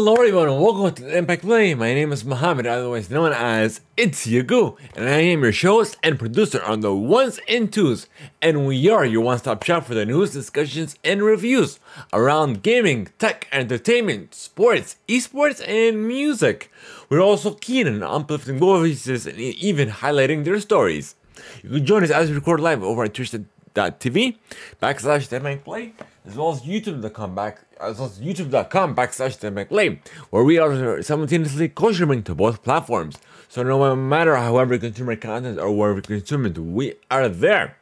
Hello everyone and welcome to Theimpactplay. My name is Muhammad, otherwise known as It's Yagu, and I am your host and producer on the ones and twos, and we are your one-stop shop for the news, discussions, and reviews around gaming, tech, entertainment, sports, esports, and music. We're also keen on uplifting voices and even highlighting their stories. You can join us as we record live over at twitch.tv/Theimpactplay, as well as youtube.com/Theimpactplay, where we are simultaneously co-streaming to both platforms. So no matter however you consume our content or wherever you consume it, we are there.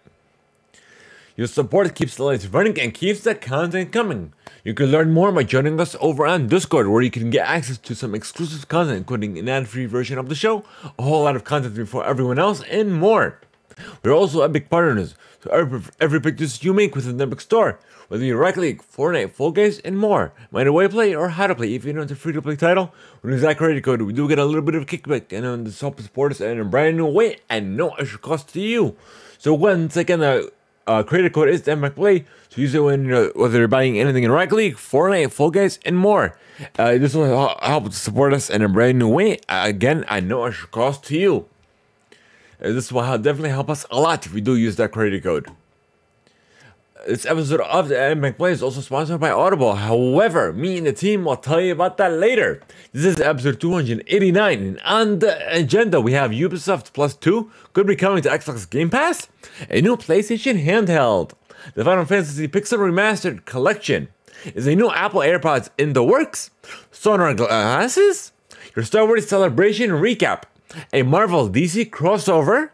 Your support keeps the lights running and keeps the content coming. You can learn more by joining us over on Discord, where you can get access to some exclusive content, including an ad-free version of the show, a whole lot of content before everyone else, and more. We're also Epic partners, so every purchase you make within the Epic store, whether you're Rocket League, Fortnite, Fall Guys, and more, might away play or how to play, if you know it's a free-to-play title, with that credit code, we do get a little bit of a kickback, and this helps support us in a brand new way, and no extra cost to you. So once again, the credit code is Theimpactplay, so use it when whether you're buying anything in Rocket League, Fortnite, Fall Guys, and more. This will help support us in a brand new way, again, at no extra cost to you. This will definitely help us a lot if we do use that credit code. This episode of the Theimpactplay is also sponsored by Audible. However, me and the team will tell you about that later. This is episode 289, and on the agenda we have Ubisoft Plus 2 could be coming to Xbox Game Pass, a new PlayStation handheld, the Final Fantasy Pixel Remastered Collection, is a new Apple AirPods in the works, sonar glasses, your Star Wars Celebration recap, a Marvel DC crossover,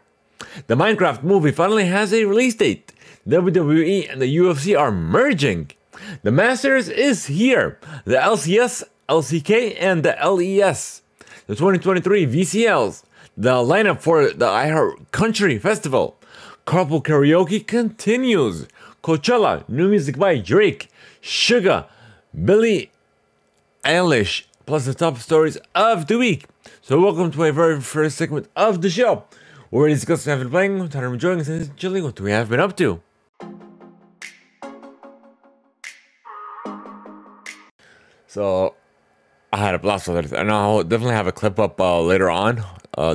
the Minecraft movie finally has a release date, WWE and the UFC are merging, the Masters is here, the LCS, LCK, and the LES, the 2023 VCLs, the lineup for the iHeart Country Festival, Carpool Karaoke continues, Coachella, new music by Drake, Suga, Billie Eilish, plus the top stories of the week. So welcome to my very first segment of the show, where we discuss what I've been playing, what I'm enjoying, and essentially what we have been up to. So I had a blast with it, and I'll definitely have a clip up later on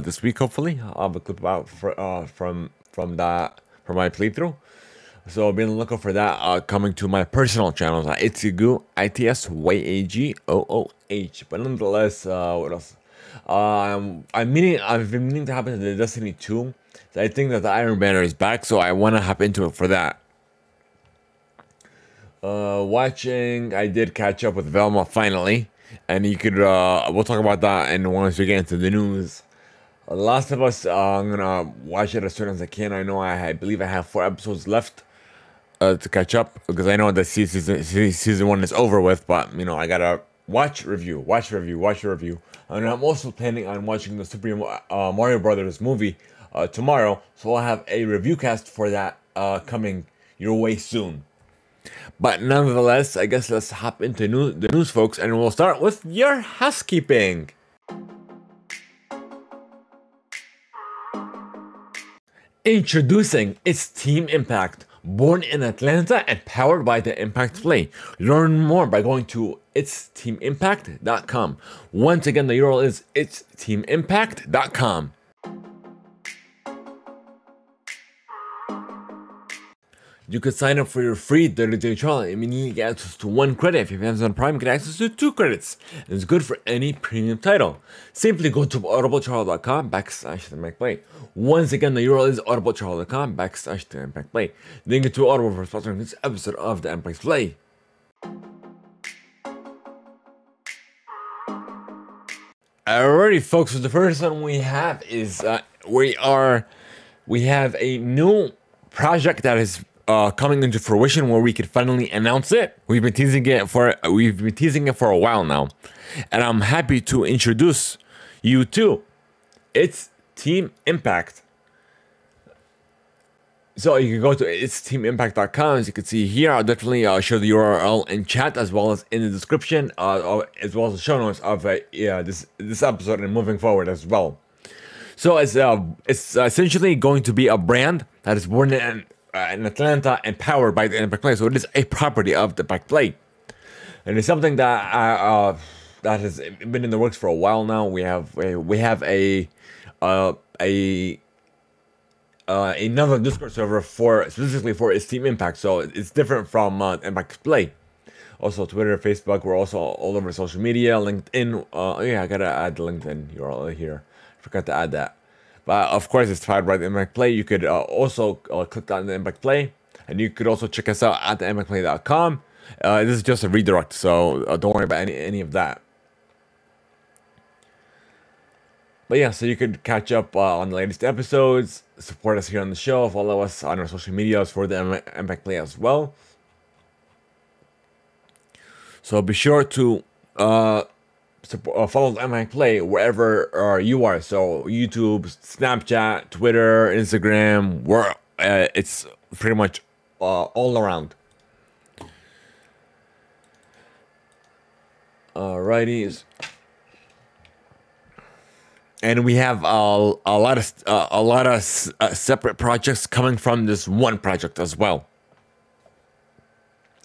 this week. Hopefully, I'll have a clip out from my playthrough. So be on the lookout for that coming to my personal channels. It's Yagu, ITSYAGOOH. But nonetheless, what else? I've been meaning to hop into the Destiny 2. So I think that the Iron Banner is back, so I want to hop into it for that. Watching, I did catch up with Velma finally, and you could we'll talk about that and once we get into the news. Last of Us, I'm gonna watch it as soon as I can. I know I believe I have 4 episodes left to catch up, because I know that season 1 is over with, but you know, I gotta watch review, and I'm also planning on watching the Super Mario Brothers movie tomorrow, so I'll have a review cast for that coming your way soon. But nonetheless, I guess let's hop into the news, folks, and we'll start with your housekeeping. Introducing ITSTEAM Impact, born in Atlanta and powered by Theimpactplay. Learn more by going to ITSTEAMIMPACT.com. Once again, the URL is ITSTEAMIMPACT.com. You can sign up for your free 30-day trial and immediately get access to 1 credit. If you have Amazon Prime, get access to 2 credits. And it's good for any premium title. Simply go to audibletrial.com/Theimpactplay. Once again, the URL is audibletrial.com/Theimpactplay. Thank you to Audible for sponsoring this episode of the Theimpactplay. Alrighty, folks. So the first one we have is we have a new project that is coming into fruition, where we could finally announce it. We've been teasing it for a while now, and I'm happy to introduce you to ITSTEAM Impact. So you can go to ITSTEAMIMPACT.com, as you can see here. I'll definitely show the URL in chat, as well as in the description, as well as the show notes of this episode and moving forward as well. So it's essentially going to be a brand that is born in Atlanta and powered by the Theimpactplay. So it is a property of the Theimpactplay, and it's something that that has been in the works for a while now. We have another Discord server specifically for ITSTEAMIMPACT, so it's different from Theimpactplay. Also Twitter, Facebook, we're also all over social media, LinkedIn. Yeah, I gotta add the LinkedIn URL here. Forgot to add that. But of course, it's powered by the Theimpactplay. You could also click on the Theimpactplay, and you could also check us out at theimpactplay.com. This is just a redirect, so don't worry about any of that. But yeah, so you could catch up on the latest episodes, support us here on the show, follow us on our social medias for the Theimpactplay as well. So be sure to follow the Theimpactplay wherever you are. So YouTube, Snapchat, Twitter, Instagram, it's pretty much all around. Alrighties. And we have a lot of separate projects coming from this one project as well.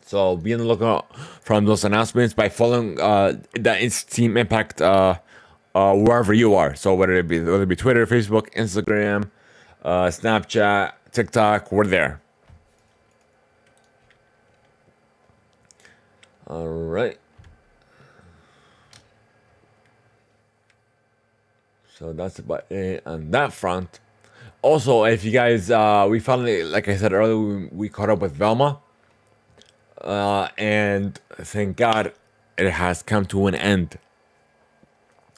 So be on the lookout from those announcements by following the ITSTEAMIMPACT wherever you are. So whether it be Twitter, Facebook, Instagram, Snapchat, TikTok, we're there. All right. So that's about it on that front. Also, if you guys, we finally, like I said earlier, we caught up with Velma. And thank God it has come to an end.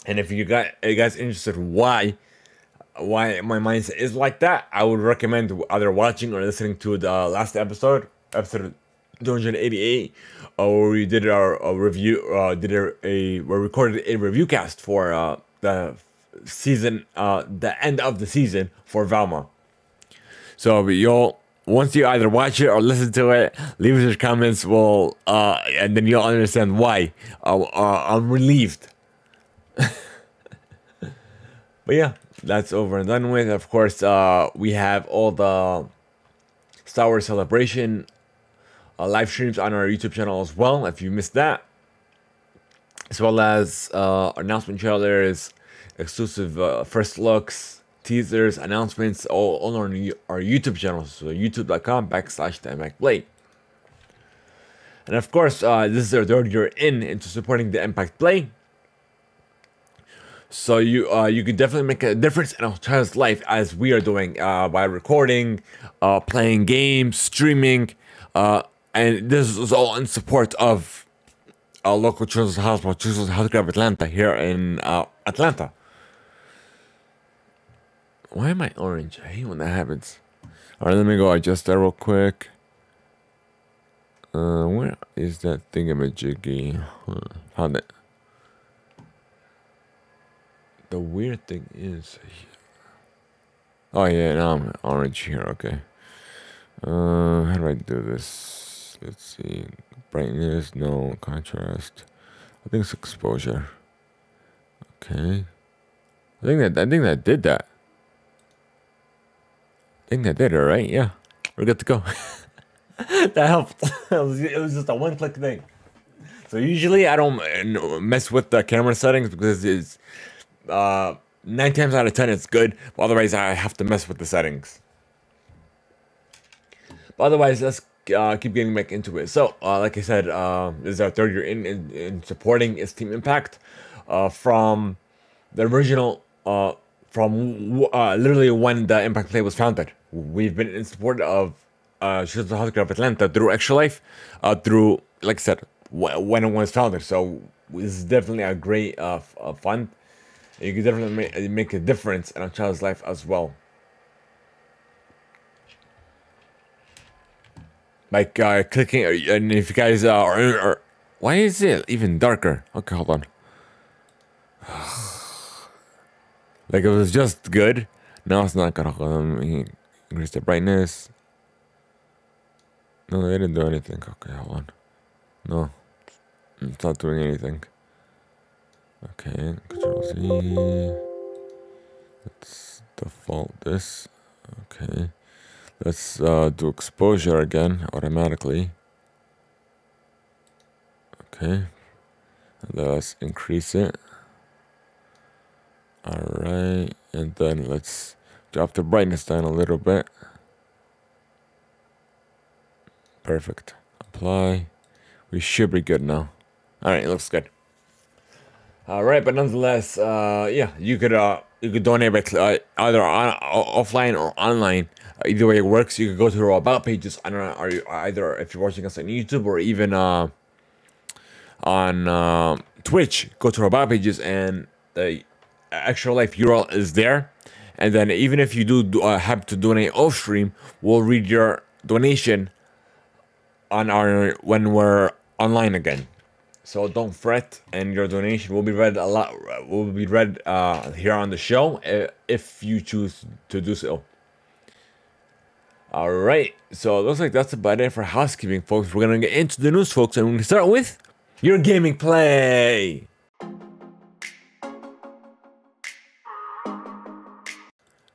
And if you guys interested why my mindset is like that, I would recommend either watching or listening to the last episode 288, where we did our review, we recorded a review cast for the season, the end of the season for Velma. So once you either watch it or listen to it, leave us your comments. And then you'll understand why. I'm relieved. But yeah, that's over and done with. Of course, we have all the Star Wars Celebration live streams on our YouTube channel as well, if you missed that. As well as announcement trailers, exclusive first looks, teasers, announcements, all on our YouTube channel. So youtube.com/Theimpactplay. And of course, this is our third year into supporting the Theimpactplay. So you could definitely make a difference in our child's life, as we are doing by recording, playing games, streaming, and this is all in support of our local children's hospital, Children's Health Care of Atlanta, here in Atlanta. Why am I orange? I hate when that happens. Alright, let me go adjust that real quick. Where is that thingamajiggy? Found it. The weird thing is... Oh yeah, now I'm orange here, okay. How do I do this? Let's see. Brightness, no. Contrast. I think it's exposure. Okay. I think that did that. I think that did it, right? Yeah. We're good to go. That helped. It was just a one-click thing. So usually I don't mess with the camera settings because it's 9 times out of 10 it's good. But otherwise I have to mess with the settings. But otherwise, let's keep getting back into it. So, like I said, this is our third year in supporting ITSTEAMIMPACT from the original, literally when the Theimpactplay was founded. We've been in support of Children's Health Care of Atlanta through Extra Life, through, like I said, when it was founded. So this is definitely a great fund. You can definitely make a difference in a child's life as well. Like clicking, and if you guys are, why is it even darker? Okay, hold on. Like it was just good. Now it's not gonna increase the brightness. No, they didn't do anything. Okay, hold on. No, it's not doing anything. Okay, Control Z. Let's default this. Okay. Let's do exposure again automatically. Okay. Let's increase it. Alright, and then let's drop the brightness down a little bit. Perfect. Apply. We should be good now. Alright, it looks good. Alright, but nonetheless, yeah, you could donate by either offline or online. Either way it works. You could go to our about pages. I don't know, are you either if you're watching us on YouTube or even on Twitch, go to our about pages and the Extra Life URL is there. And then even if you do have to donate off stream, we'll read your donation on when we're online again. So don't fret, and your donation will be read here on the show if you choose to do so. Alright, so it looks like that's about it for housekeeping, folks. We're gonna get into the news, folks, and we're gonna start with your gaming play.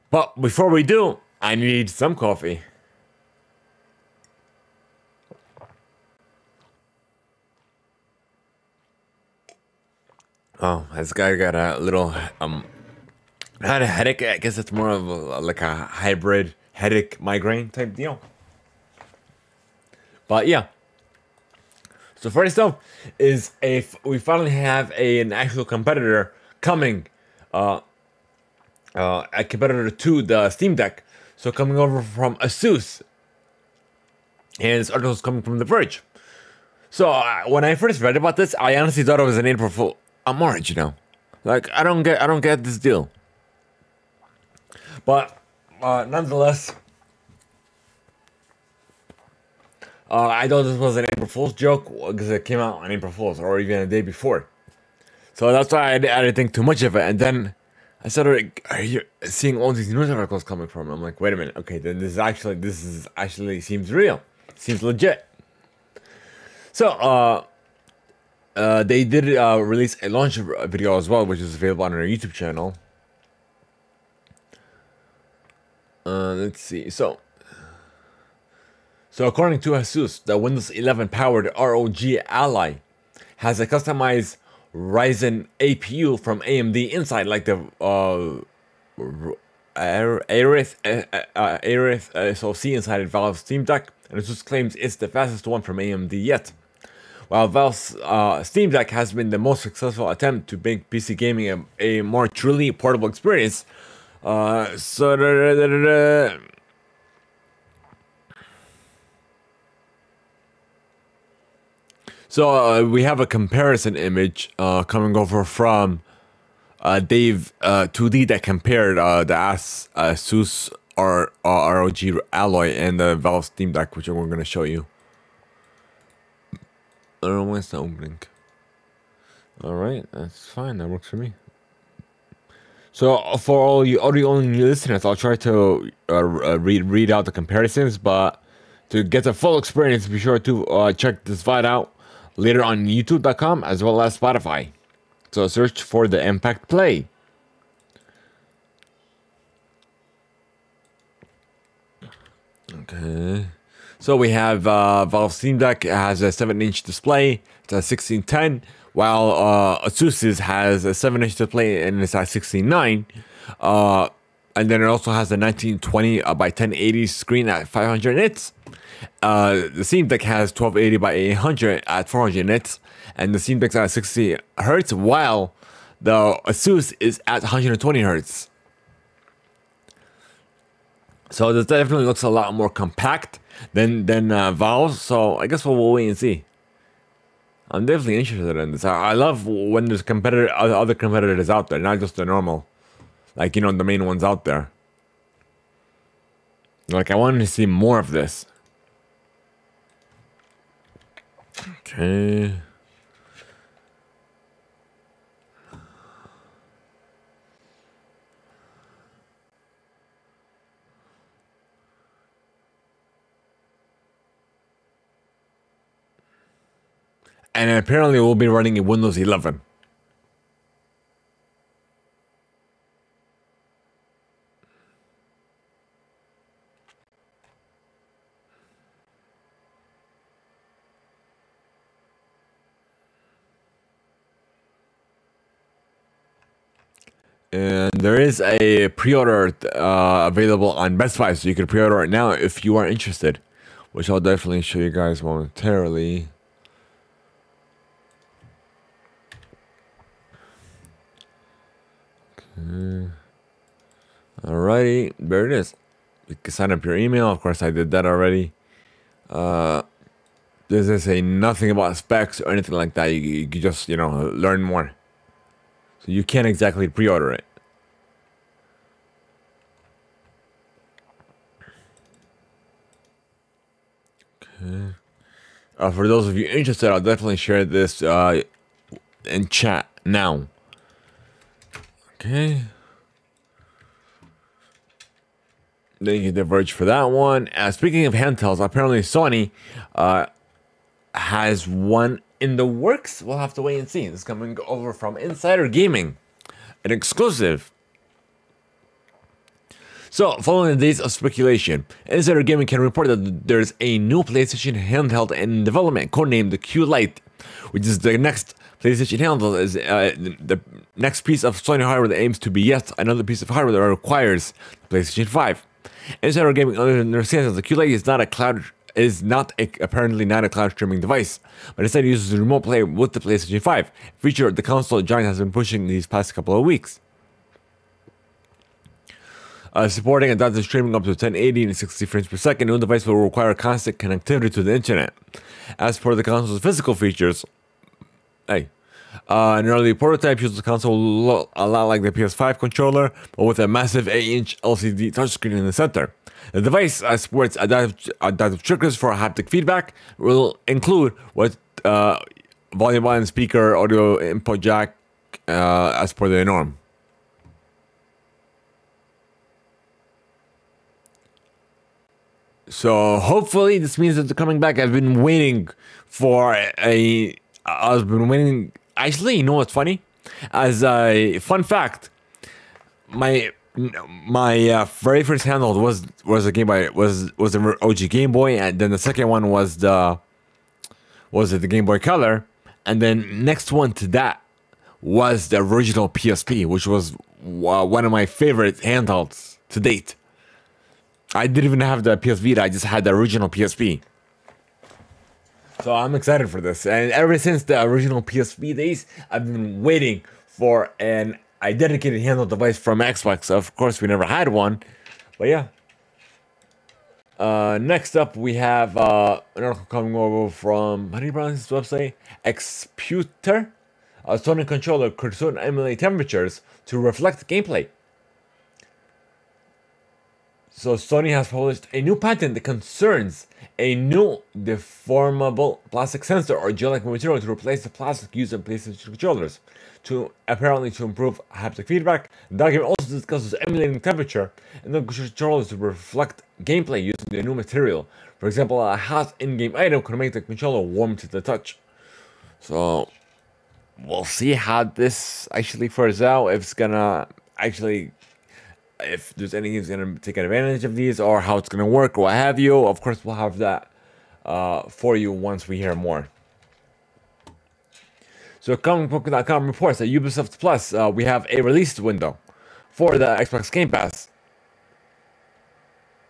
But before we do, I need some coffee. Oh, this guy got a little not a headache. I guess it's more of like a hybrid headache migraine type deal. But yeah. So first off is we finally have an actual competitor coming, a competitor to the Steam Deck. So coming over from Asus, and this article is coming from The Verge. So when I first read about this, I honestly thought it was an April Fool. I'm orange, you know, like I don't get this deal. But nonetheless, I thought this was an April Fool's joke because it came out on April Fool's or even a day before. So that's why I didn't think too much of it. And then I started seeing all these news articles coming from. I'm like, wait a minute, okay, then this is actually seems real, seems legit. So they did release a launch video as well, which is available on our YouTube channel. Let's see. So according to Asus, the Windows 11 powered ROG Ally has a customized Ryzen APU from AMD inside, like the Aerith SoC inside Valve's Steam Deck, and Asus claims it's the fastest one from AMD yet. While Valve's Steam Deck has been the most successful attempt to make PC gaming a more truly portable experience, So we have a comparison image coming over from Dave 2D that compared the Asus ROG Alloy and the Valve Steam Deck, which we're going to show you. I don't know why it's not opening. Alright, that's fine. That works for me. So for all you audio-only listeners, I'll try to read out the comparisons, but to get the full experience, be sure to check this VOD out later on YouTube.com as well as Spotify. So search for the Theimpactplay. Okay. So we have Valve Steam Deck has a 7-inch display. It's a 1610, while Asus's has a 7-inch display and it's at 16:9. And then it also has a 1920 by 1080 screen at 500 nits. The Steam Deck has 1280 by 800 at 400 nits, and the Steam Deck's at 60 hertz, while the Asus is at 120 hertz. So this definitely looks a lot more compact than Valve. So I guess we'll wait and see. I'm definitely interested in this. I love when there's other competitors out there, not just the normal, like, you know, the main ones out there. Like, I wanted to see more of this. Okay. And apparently we'll be running in Windows 11. And there is a pre-order available on Best Buy, so you can pre-order it now if you are interested, which I'll definitely show you guys momentarily. Okay. Alrighty, there it is. You can sign up your email. Of course, I did that already. This is a nothing about specs or anything like that. You just, you know, learn more. So you can't exactly pre-order it. Okay. For those of you interested, I'll definitely share this in chat now. Okay. Then you get the Verge for that one. Speaking of handhelds, apparently Sony has one in the works. We'll have to wait and see. This is coming over from Insider Gaming, an exclusive. So, following the days of speculation, Insider Gaming can report that there's a new PlayStation handheld in development, codenamed the Q Lite, which is the next PlayStation handheld. Is the next piece of Sony hardware that aims to be yet another piece of hardware that requires the PlayStation 5. Insider Gaming understands that the Q Lite is apparently not a cloud streaming device, but instead uses remote play with the PlayStation 5, feature the console giant has been pushing these past couple of weeks. Supporting adaptive streaming up to 1080 and 60 frames per second, new device will require constant connectivity to the internet. As for the console's physical features, an early prototype uses the console a lot like the PS5 controller, but with a massive 8-inch LCD touchscreen in the center. The device supports adaptive triggers for haptic feedback, will include volume button, speaker, audio input jack, as per the norm. So hopefully this means that they're coming back. I've been waiting for actually, you know what's funny? As a fun fact, my very first handheld was a Game Boy, was the OG Game Boy, and then the second one was the Game Boy Color, and then next one to that was the original PSP, which was one of my favorite handhelds to date. I didn't even have the PS Vita, I just had the original PSP. So I'm excited for this. And ever since the original PSP days, I've been waiting for a dedicated handheld device from Xbox. Of course, we never had one. But yeah. Next up, we have an article coming over from, how do you pronounce this website? Xputer. A Sony controller could soon emulate temperatures to reflect gameplay. So Sony has published a new patent that concerns a new deformable plastic sensor or gel-like material to replace the plastic used in PlayStation controllers, apparently to improve haptic feedback. The document also discusses emulating temperature in the controllers to reflect gameplay using the new material. For example, a hot in-game item could make the controller warm to the touch. So we'll see how this actually fares out. If it's gonna actually, if there's anything that's going to take advantage of these, or how it's going to work, or what have you. Of course, we'll have that for you once we hear more. So comicbook.com reports that Ubisoft Plus, we have a release window for the Xbox Game Pass.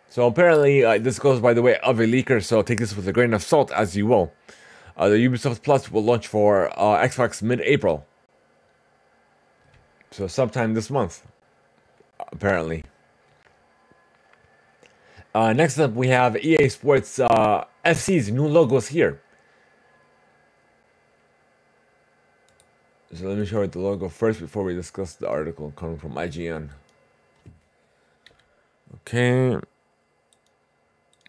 So apparently, this goes by the way of a leaker, so take this with a grain of salt as you will. The Ubisoft Plus will launch for Xbox mid-April. So sometime this month. Apparently. Next up, we have EA Sports FC's new logos here. So let me show you the logo first before we discuss the article coming from IGN. Okay.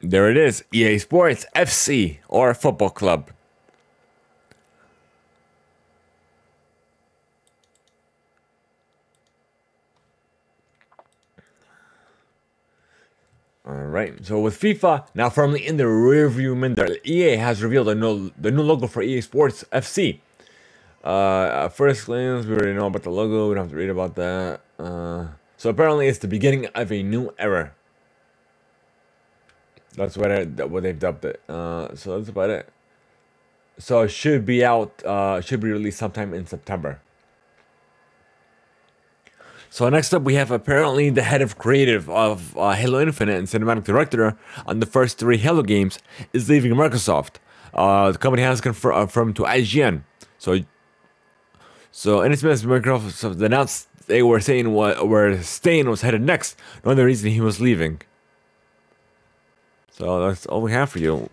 There it is. EA Sports FC, or Football Club. Alright, so with FIFA now firmly in the rearview mirror, EA has revealed the new logo for EA Sports FC. First glance, we already know about the logo, we don't have to read about that. So apparently it's the beginning of a new era. That's what they've dubbed it. So that's about it. So it should be out, should be released sometime in September. So next up, we have apparently the head of creative of Halo Infinite and cinematic director on the first 3 Halo games is leaving Microsoft. The company has confirmed to IGN. So in its message, Microsoft announced they were saying where Stain was headed next, no other reason he was leaving. So that's all we have for you.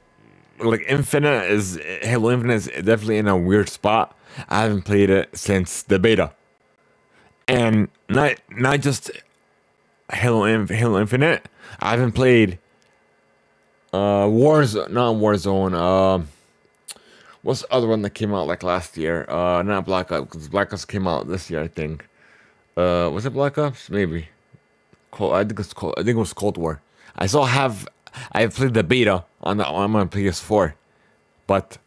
Like Halo Infinite is definitely in a weird spot. I haven't played it since the beta. And not just Halo Infinite. I haven't played Warzone. What's the other one that came out like last year? Not Black Ops, because Black Ops came out this year, I think. Was it Black Ops? Maybe. I think it was Cold War. I have played the beta on my PS4, but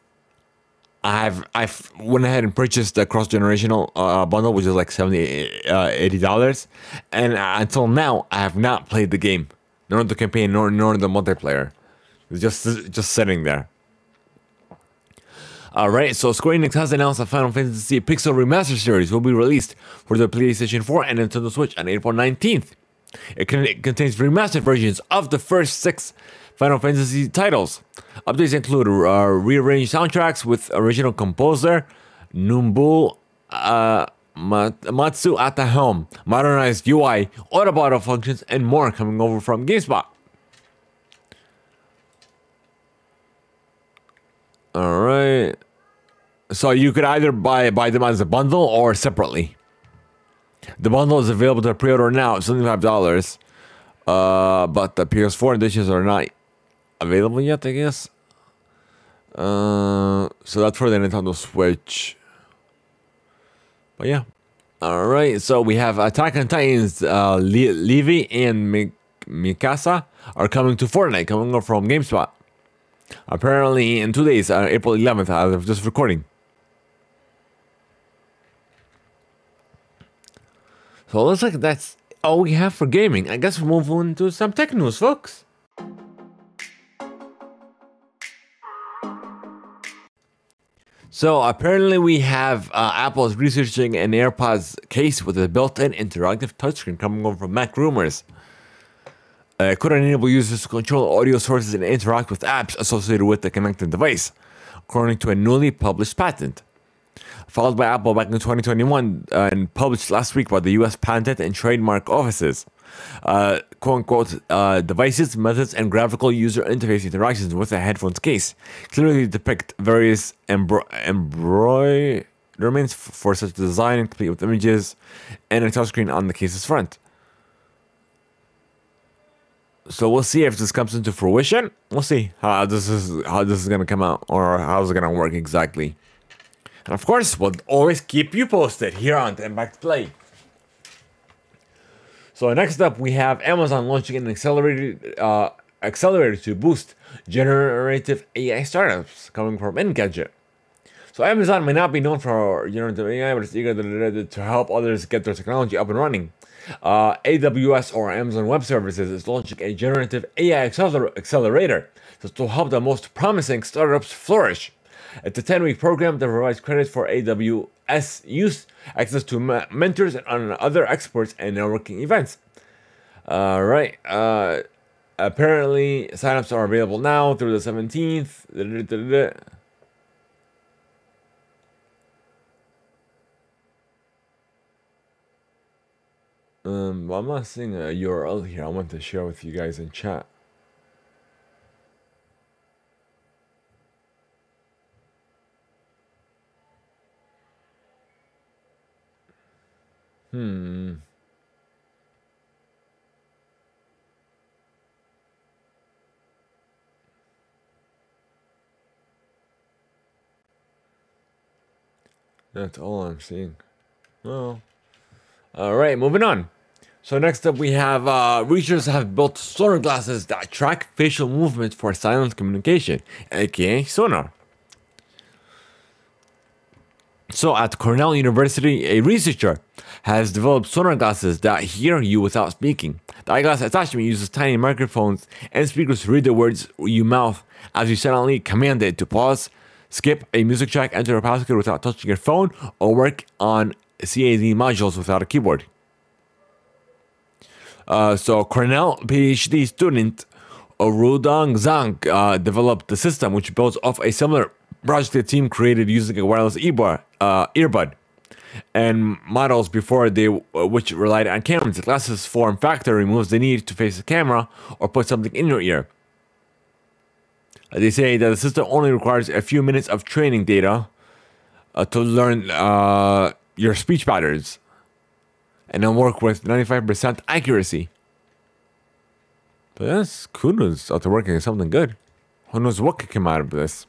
I've went ahead and purchased the cross-generational bundle, which is like $80, and until now I have not played the game, nor the campaign, nor the multiplayer. It's just sitting there. Alright, so Square Enix has announced a Final Fantasy Pixel Remaster series will be released for the PlayStation 4 and Nintendo Switch on April 19th. It contains remastered versions of the first 6 Final Fantasy titles. Updates include rearranged soundtracks with original composer Nobuo Matsu at the helm, modernized UI, auto battle functions, and more coming over from GameSpot. Alright. So you could either buy them as a bundle or separately. The bundle is available to pre-order now, $75. But the PS4 editions are not available yet, I guess. So that's for the Nintendo Switch. But yeah. Alright, so we have Attack on Titans, Levi and Mikasa are coming to Fortnite, coming over from GameSpot. Apparently in 2 days, April 11th, as of this recording. So it looks like that's all we have for gaming. I guess we'll move on to some tech news, folks. So apparently we have Apple is researching an AirPods case with a built-in interactive touchscreen coming over from Mac Rumors. It could enable users to control audio sources and interact with apps associated with the connected device, according to a newly published patent. Filed by Apple back in 2021 and published last week by the U.S. Patent and Trademark Offices. Quote-unquote, devices, methods, and graphical user interface interactions with a headphones case clearly depict various embroiderments for such design, complete with images and a touchscreen on the case's front. So we'll see if this comes into fruition. We'll see how this is going to come out, or how it's going to work exactly. And of course, we'll always keep you posted here on Theimpactplay. So next up, we have Amazon launching an accelerator to boost generative AI startups coming from Engadget. So Amazon may not be known for generative AI, but it's eager to help others get their technology up and running. AWS, or Amazon Web Services, is launching a generative AI accelerator to help the most promising startups flourish. It's a 10-week program that provides credit for AWS use, access to mentors and other experts, and networking events. Right. Apparently, signups are available now through the 17th. Well, I'm not seeing a URL here. I want to share with you guys in chat. That's all I'm seeing. Well, alright, moving on. So next up we have researchers have built sonar glasses that track facial movement for silent communication, aka sonar. So at Cornell University, a researcher has developed sonar glasses that hear you without speaking. The eyeglass attachment uses tiny microphones and speakers to read the words you mouth as you silently command it to pause, skip a music track, enter a passcode without touching your phone, or work on CAD modules without a keyboard. So Cornell PhD student Rudong Zhang developed the system, which builds off a similar project the team created using a wireless earbud and models before which relied on cameras. The glasses form factor removes the need to face the camera or put something in your ear. They say that the system only requires a few minutes of training data to learn your speech patterns and then work with 95% accuracy. But that's kudos after working on something good. Who knows what could come out of this?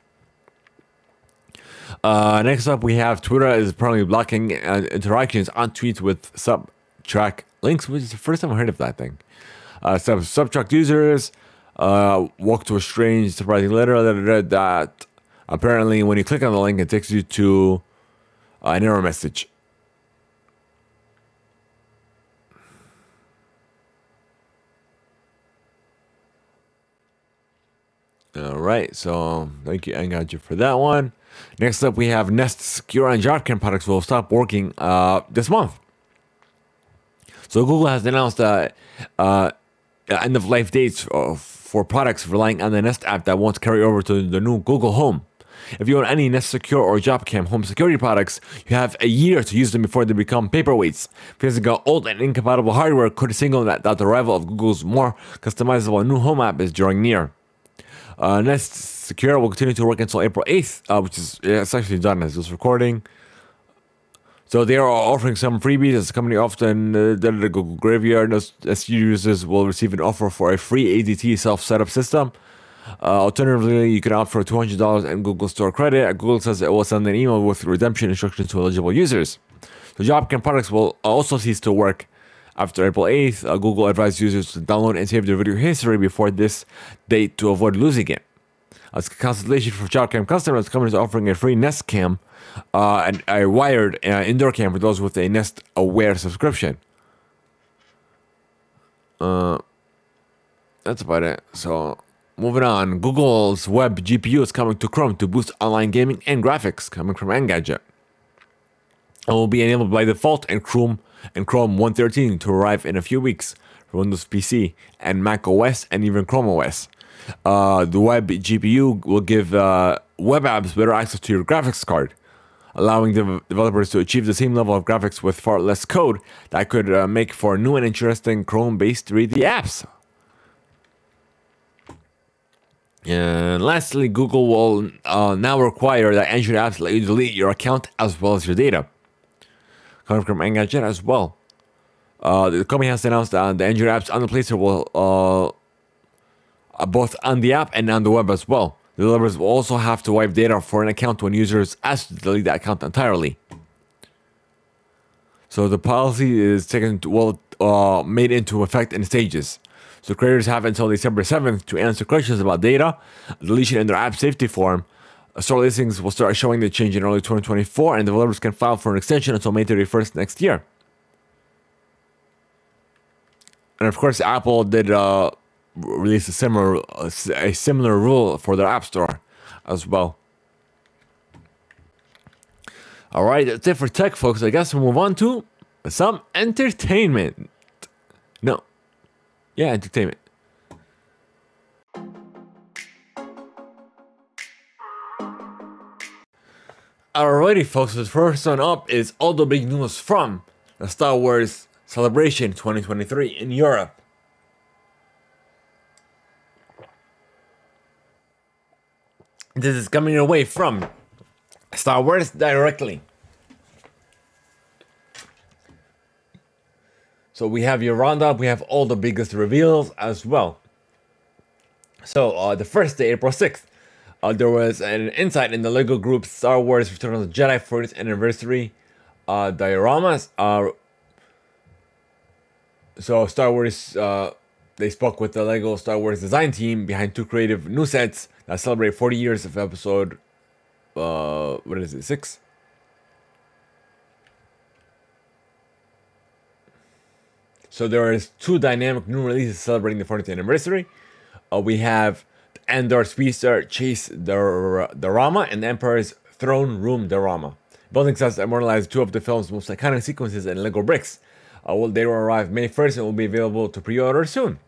Next up, we have Twitter is apparently blocking interactions on tweets with subtract links, which is the first time I heard of that thing. Subtract users walk to a strange, surprising letter that apparently when you click on the link, it takes you to an error message. All right, so thank you, Engadget, for that one. Next up, we have Nest Secure and JobCam products will stop working this month. So Google has announced end-of-life dates for products relying on the Nest app that won't carry over to the new Google Home. If you own any Nest Secure or JobCam home security products, you have a year to use them before they become paperweights. Physical old and incompatible hardware could signal that the arrival of Google's more customizable new home app is drawing near. Nest Secure will continue to work until April 8th, which is it's actually done as this recording. So they are offering some freebies as the company often did the Google Graveyard. SU users will receive an offer for a free ADT self-setup system. Alternatively, you can opt for $200 in Google Store credit. Google says it will send an email with redemption instructions to eligible users. The JobCam products will also cease to work after April 8th. Google advised users to download and save their video history before this date to avoid losing it. As a consolation for JobCam customers, the company is offering a free Nest Cam and a wired indoor cam for those with a Nest Aware subscription. That's about it. So, moving on. Google's web GPU is coming to Chrome to boost online gaming and graphics, coming from Engadget. It will be enabled by default in Chrome 1.13 to arrive in a few weeks for Windows PC and Mac OS and even Chrome OS. The web GPU will give web apps better access to your graphics card, allowing developers to achieve the same level of graphics with far less code that could make for new and interesting Chrome-based 3D apps. And lastly, Google will now require that Android apps let you delete your account as well as your data. Coming from Engadget as well. The company has announced that the Android apps on the Play Store will both on the app and on the web as well. The developers will also have to wipe data for an account when users ask to delete the account entirely. So the policy is made into effect in stages. So creators have until December 7th to answer questions about data deletion in their app safety forum. Store listings will start showing the change in early 2024, and developers can file for an extension until May 31st next year. And of course, Apple did release a similar rule for their App Store as well. All right, that's it for tech, folks. I guess we'll move on to some entertainment. No. Yeah, entertainment. Alrighty, folks, the first one up is all the big news from the Star Wars Celebration 2023 in Europe. This is coming your way from Star Wars directly. So we have your roundup, we have all the biggest reveals as well. So the first day, April 6th, there was an insight in the LEGO Group's Star Wars Return of the Jedi 40th anniversary dioramas. So Star Wars, they spoke with the LEGO Star Wars design team behind two creative new sets that celebrate 40 years of episode, 6? So there is two dynamic new releases celebrating the 40th anniversary. We have the Andor Speedster Chase diorama and the Emperor's Throne Room diorama. Building sets immortalize two of the film's most iconic sequences in LEGO bricks. They will arrive May 1st and will be available to pre-order soon.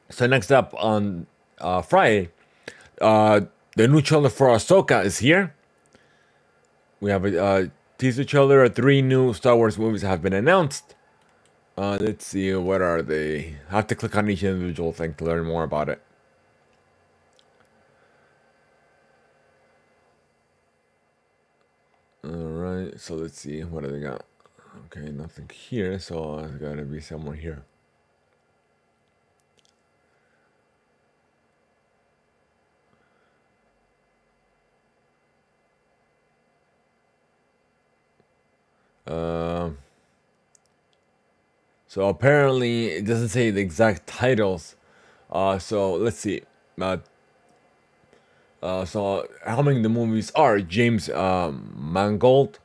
So next up on Friday, the new trailer for Ahsoka is here. We have a teaser trailer. 3 new Star Wars movies have been announced. Let's see, what are they? I have to click on each individual thing to learn more about it. Alright, so let's see, what do they got? Okay, nothing here, so it's gotta be somewhere here. So apparently it doesn't say the exact titles. So let's see. So how many of the movies are James Mangold,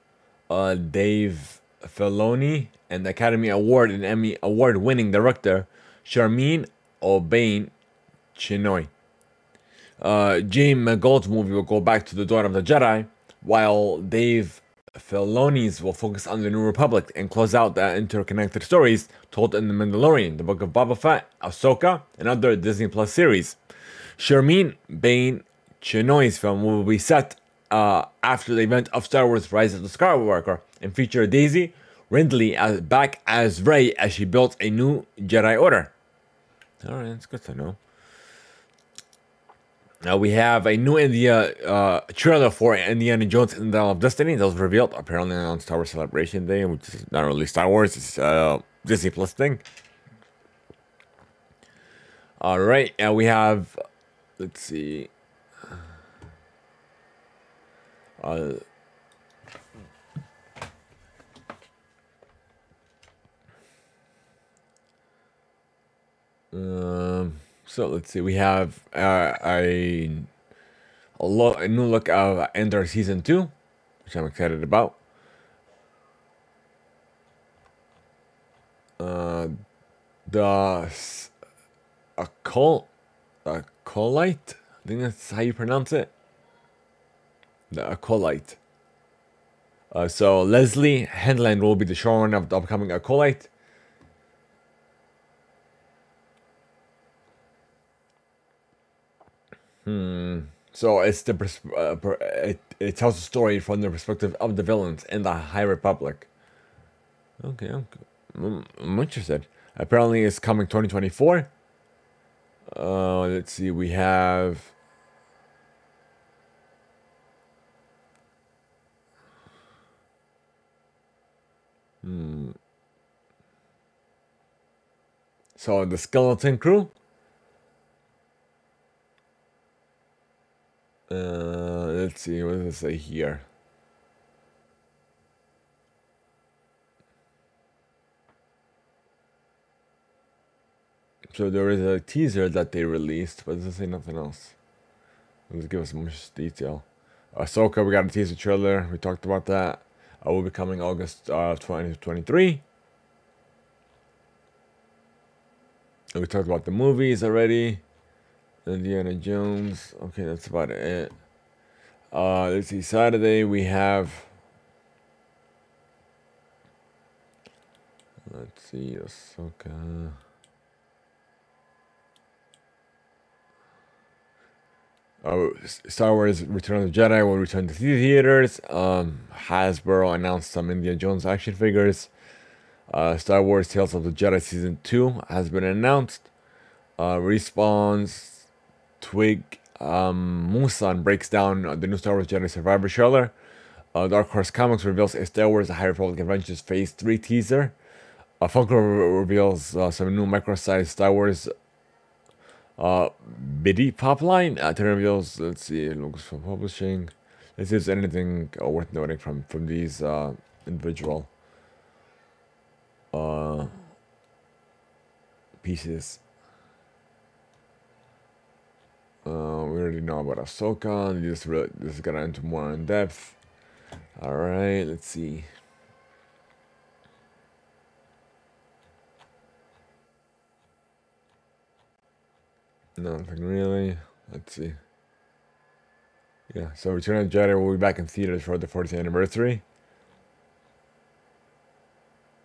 Dave Filoni, and Academy Award and Emmy Award winning director Sharmeen Obaid-Chinoy. James Mangold's movie will go back to the Dawn of the Jedi, while Dave Filoni's will focus on the New Republic and close out the interconnected stories told in The Mandalorian, The Book of Boba Fett, Ahsoka, and other Disney Plus series. Sharmeen Obaid-Chinoy's film will be set after the event of Star Wars Rise of the Skywalker and feature Daisy Ridley back as Rey as she builds a new Jedi Order. Alright, that's good to know. Now we have a new trailer for Indiana Jones and the Dial of Destiny that was revealed apparently on Star Wars Celebration Day, which is not really Star Wars, it's Disney Plus thing. Alright, and we have, let's see. So let's see. We have a new look of Ender Season 2, which I'm excited about. The Acolyte, I think that's how you pronounce it. The Acolyte. So Leslie Henland will be the showrunner of the upcoming Acolyte. So it's it tells the story from the perspective of the villains in the High Republic. Okay, I'm interested. Apparently, it's coming 2024. Let's see. We have. So the Skeleton Crew. Let's see, what does it say here? So there is a teaser that they released, but it doesn't say nothing else. Let's give us much detail. Ahsoka, we got a teaser trailer. We talked about that. Will be coming August 2023. And we talked about the movies already. Indiana Jones. Okay, that's about it. Let's see. Saturday we have. Let's see. Ahsoka. Star Wars Return of the Jedi will return to theaters. Hasbro announced some Indiana Jones action figures. Star Wars Tales of the Jedi Season 2 has been announced. Respawn's Twig Musan breaks down the new Star Wars Jedi Survivor trailer. Dark Horse Comics reveals a Star Wars The High Republic Adventures Phase 3 teaser. Funko reveals some new micro-sized Star Wars Biddy pop line. It reveals, let's see, it looks for publishing. Let's see if there's anything worth noting from these individual pieces. We already know about Ahsoka. This got into more in depth. All right, let's see. Nothing really. Let's see. Yeah, so Return of the Jedi will be back in theaters for the 40th anniversary.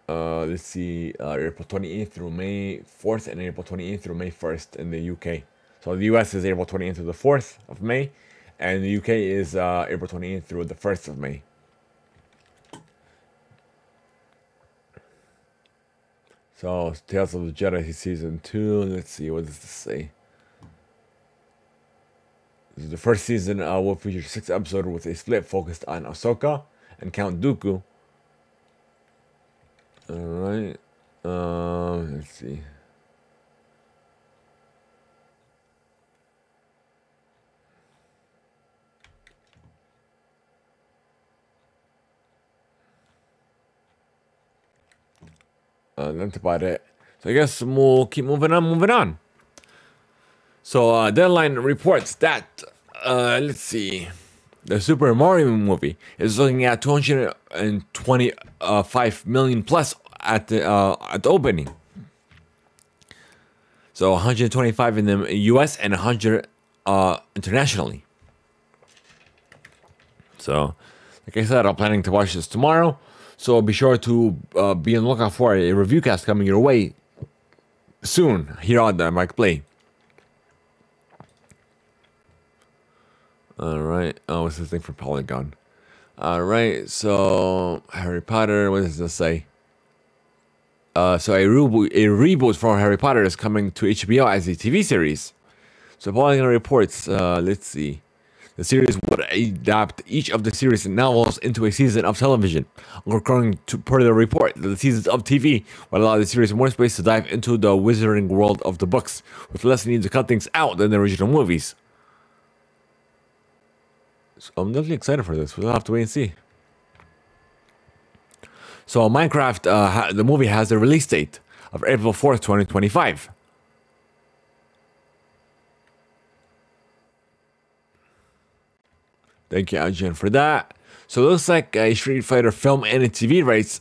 let's see, April 28th through May 4th and April 28th through May 1st in the UK. So the US is April 28th through the 4th of May, and the UK is April 28th through the 1st of May. So, Tales of the Jedi Season 2, let's see, what does this say? This is the first season will feature 6 episodes with a split focused on Ahsoka and Count Dooku. Alright, let's see. That's about it. So I guess we'll keep moving on. So Deadline reports that, let's see, the Super Mario movie is looking at 225 million plus at the opening. So 125 in the US and 100 internationally. So, like I said, I'm planning to watch this tomorrow. So be sure to be on the lookout for a review cast coming your way soon here on the Theimpactplay. Alright, oh, what's this thing for Polygon? Alright, so Harry Potter, what does this say? So a reboot for Harry Potter is coming to HBO as a TV series. So Polygon reports, let's see. The series would adapt each of the series and novels into a season of television. According to per the report, the seasons of TV would allow the series more space to dive into the wizarding world of the books, with less need to cut things out than the original movies. So I'm definitely excited for this. We'll have to wait and see. So Minecraft, the movie has a release date of April 4th, 2025. Thank you, Ajahn, for that. So it looks like a Street Fighter film and a TV rights.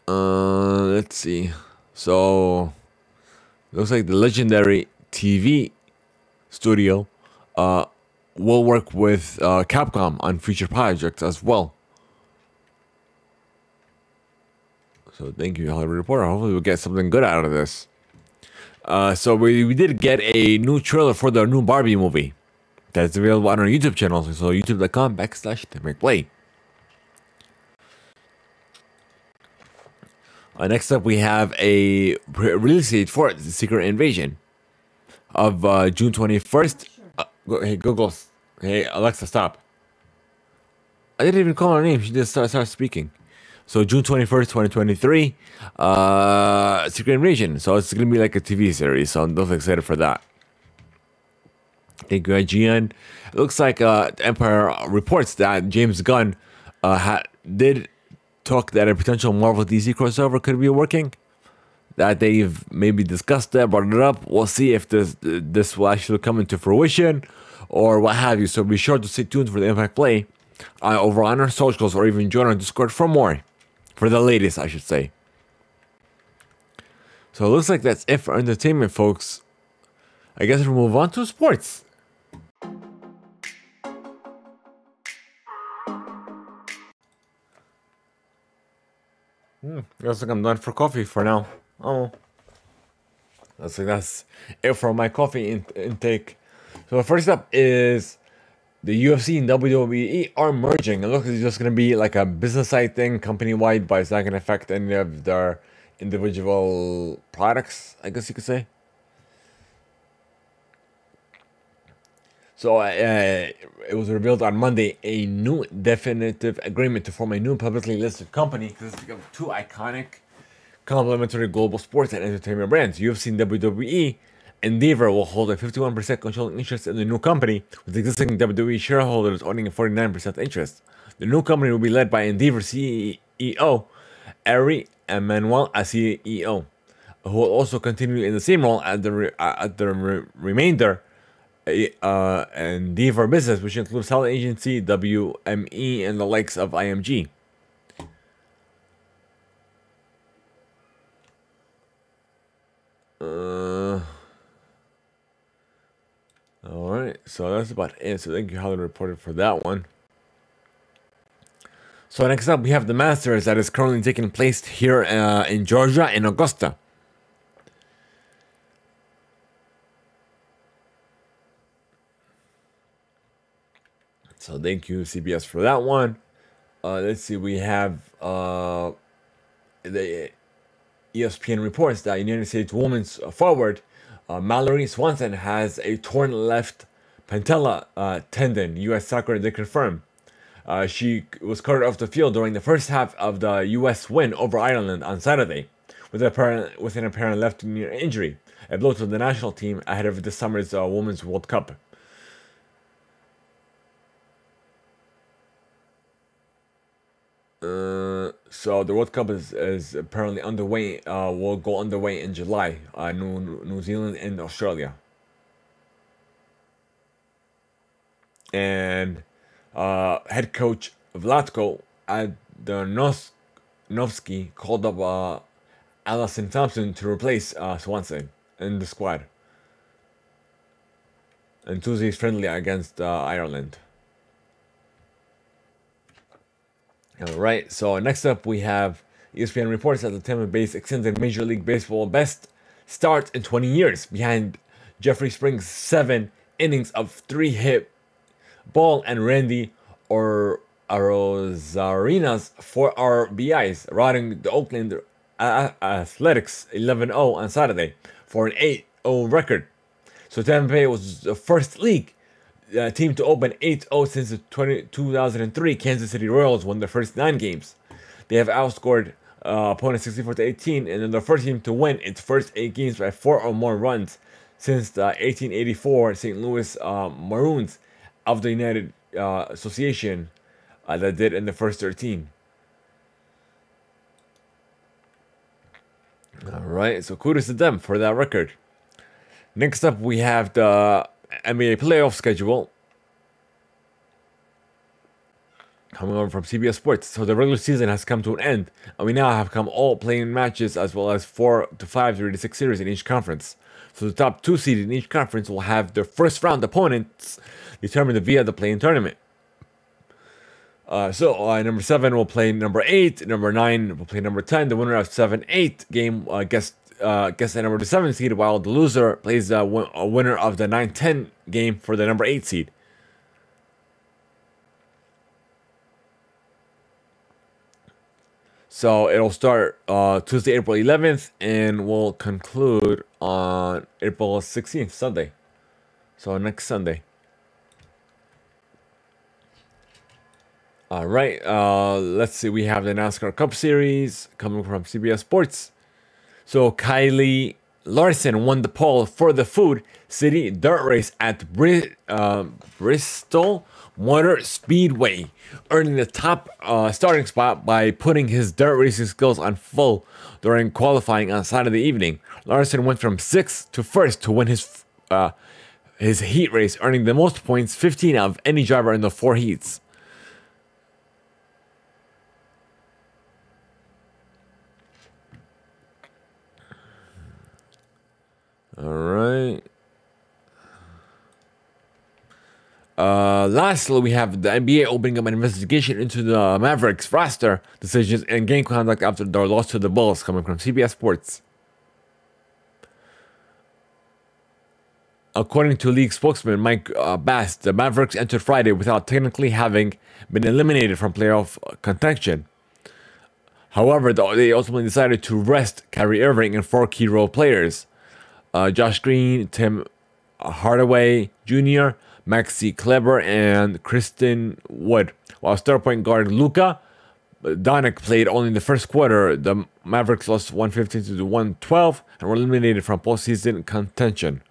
Let's see. So looks like the legendary TV studio will work with Capcom on future projects as well. So thank you, Hollywood Reporter. Hopefully we'll get something good out of this. So we did get a new trailer for the new Barbie movie. That's available on our YouTube channel. So youtube.com/Theimpactplay. Next up, we have a release date for The Secret Invasion of June 21st. Hey, Google. Hey, Alexa, stop. I didn't even call her name. She just started speaking. So June 21st, 2023. Secret Invasion. So it's going to be like a TV series. So I'm definitely excited for that. Thank you, IGN. It looks like Empire reports that James Gunn did talk that a potential Marvel DC crossover could be working. That they've maybe discussed that, brought it up. We'll see if this will actually come into fruition or what have you. So be sure to stay tuned for the Theimpactplay over on our socials, or even join our Discord for more. For the latest, I should say. So it looks like that's it for entertainment, folks. I guess we'll move on to sports. Looks like I'm done for coffee for now. Oh, looks like that's it for my coffee intake. So first up is the UFC and WWE are merging. It looks like it's just going to be like a business side thing, company-wide, but it's not going to affect any of their individual products, I guess you could say. So it was revealed on Monday a new definitive agreement to form a new publicly listed company consisting of two iconic complementary global sports and entertainment brands. UFC and WWE. Endeavor will hold a 51% controlling interest in the new company, with existing WWE shareholders owning a 49% interest. The new company will be led by Endeavor CEO Ari Emanuel as CEO, who will also continue in the same role at the remainder Endeavor business, which includes talent agency, WME, and the likes of IMG. Alright, so that's about it. So thank you, Hollywood Reporter, for that one. So next up, we have the Masters that is currently taking place here in Georgia, in Augusta. So thank you, CBS, for that one. Let's see, we have the ESPN reports that United States women's forward Mallory Swanson has a torn left patella tendon. U.S. Soccer did confirm. She was carted off the field during the first half of the U.S. win over Ireland on Saturday with an apparent left knee injury, a blow to the national team ahead of this summer's Women's World Cup. So the World Cup is apparently underway. Will go underway in July. New Zealand and Australia. And head coach Vlatko Adanovsky called up Alison Thompson to replace Swanson in the squad in Tuesday's friendly against Ireland. Alright, so next up we have ESPN reports that the Tampa Bay's extended Major League Baseball best start in 20 years, behind Jeffrey Springs' 7 innings of 3-hit ball and Randy Arozarina's 4 RBIs, routing the Oakland Athletics 11-0 on Saturday for an 8-0 record. So Tampa Bay was the first league team to open 8-0 since the 2003 Kansas City Royals won their first 9 games. They have outscored opponents 64-18, and they're the first team to win its first 8 games by 4 or more runs since the 1884 St. Louis Maroons of the United Association that did in the first 13. Alright, so kudos to them for that record. Next up, we have the NBA playoff schedule coming over from CBS Sports. So the regular season has come to an end, and we now have come all playing matches as well as 4 to 5 36 series in each conference. So the top 2 seeds in each conference will have their first round opponents determined via the play-in tournament. Number 7 will play number 8, number 9 will play number 10. The winner of 7-8 game gets the number 7 seed, while the loser plays a winner of the 9-10 game for the number 8 seed. So it'll start Tuesday, April 11th, and will conclude on April 16th, Sunday. So next Sunday. All right, let's see. We have the NASCAR Cup Series coming from CBS Sports. So Kylie Larson won the pole for the Food City Dirt Race at Bristol Motor Speedway, earning the top starting spot by putting his dirt racing skills on full during qualifying on Saturday evening. Larson went from 6th to 1st to win his heat race, earning the most points, 15 of any driver in the 4 heats. All right. Lastly, we have the NBA opening up an investigation into the Mavericks roster decisions and game conduct after their loss to the Bulls, coming from CBS Sports. According to league spokesman Mike Bass, the Mavericks entered Friday without technically having been eliminated from playoff contention. However, they ultimately decided to rest Kyrie Irving and 4 key role players. Josh Green, Tim Hardaway Jr., Maxi Kleber, and Kristen Wood. While star point guard Luka Doncic played only in the first quarter, the Mavericks lost 115 to 112 and were eliminated from postseason contention.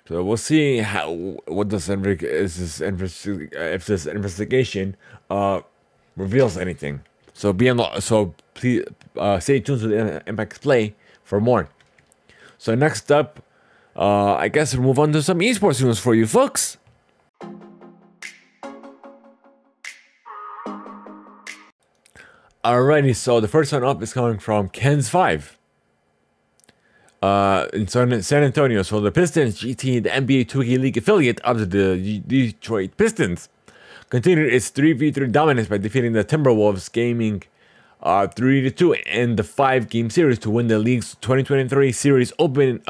So we'll see if this investigation reveals anything. So please stay tuned to the IMPactPlay for more. So next up, I guess we'll move on to some esports news for you folks. Alrighty, so the first one up is coming from Ken's 5. In San Antonio. So the Pistons GT, the NBA 2K League affiliate of the Detroit Pistons, continued its 3v3 dominance by defeating the Timberwolves Gaming 3-2 in the 5-game series to win the league's 2023 Series Open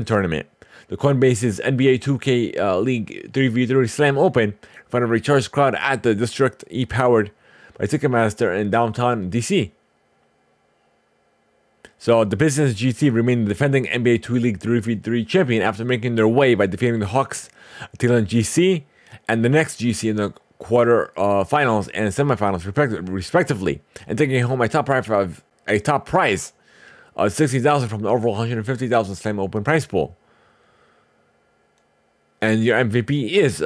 tournament. The Coinbase's NBA 2K League 3v3 Slam Open in front of a recharged crowd at the District powered by Ticketmaster in downtown DC. So the Pistons GT remain the defending NBA 2 League 3v3 champion after making their way by defeating the Hawks, Athlon GC, and the next GC in the quarter finals and semifinals respectively, and taking home a top prize of $60,000 from the overall $150,000 Slam Open prize pool. And your MVP is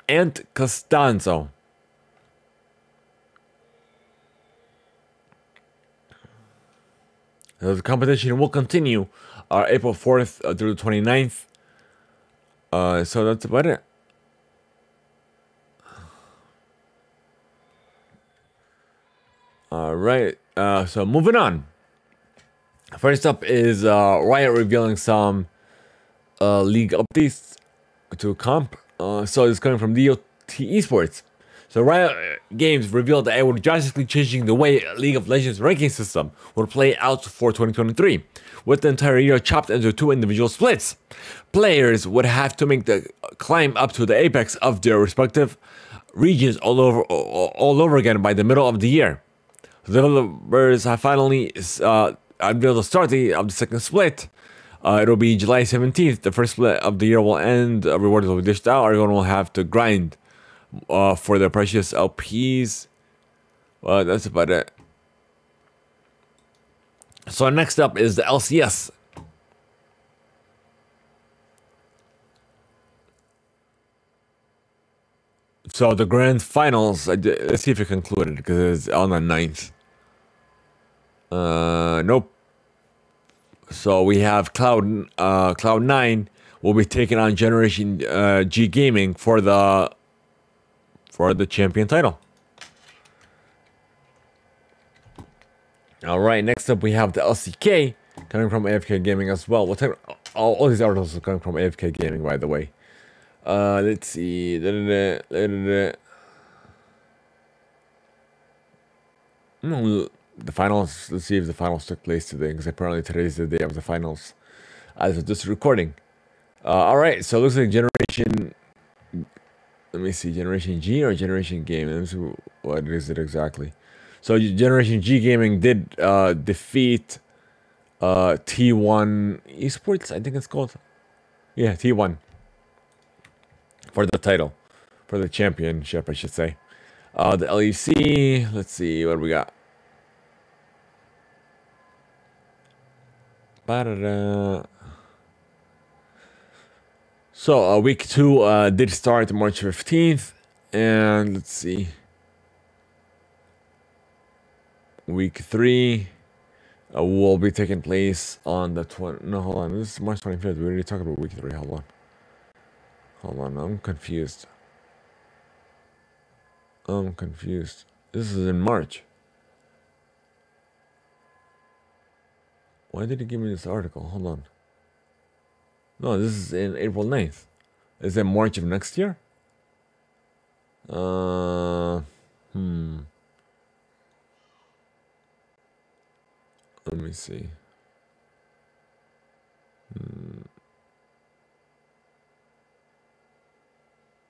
Ant Costanzo. The competition will continue April 4th through the 29th. So that's about it. Alright, so moving on. First up is Riot revealing some league updates to comp. So it's coming from DOT Esports. So Riot Games revealed that it would drastically changing the way League of Legends ranking system would play out for 2023, with the entire year chopped into 2 individual splits. Players would have to make the climb up to the apex of their respective regions all over again by the middle of the year. The developers have finally unveiled the start date of the second split. It'll be July 17th. The first split of the year will end. Rewards will be dished out. Everyone will have to grind for their precious LPs. Well, that's about it. So next up is the LCS. So the grand finals, let's see if it concluded, because it's on the 9th. Nope. So we have Cloud9 will be taking on Generation G Gaming for the champion title. All right, next up we have the LCK coming from AFK Gaming as well. All these articles are coming from AFK Gaming, by the way. Let's see. The finals. Let's see if the finals took place today, because apparently today is the day of the finals as of this recording. All right, so it looks like Generation. Let me see, Generation G or Generation Gaming. Let me see what is it exactly. So Generation G Gaming did defeat T1 Esports, I think it's called. Yeah, T1 for the title, for the championship, I should say. The LEC. Let's see what do we got. So week 2 did start March 15th, and let's see. Week 3 will be taking place on the 20. No, hold on. This is March 25th. We already talked about week 3. Hold on. I'm confused. This is in March. Why did he give me this article? Hold on. No, this is in April 9th. Is it March of next year? Let me see.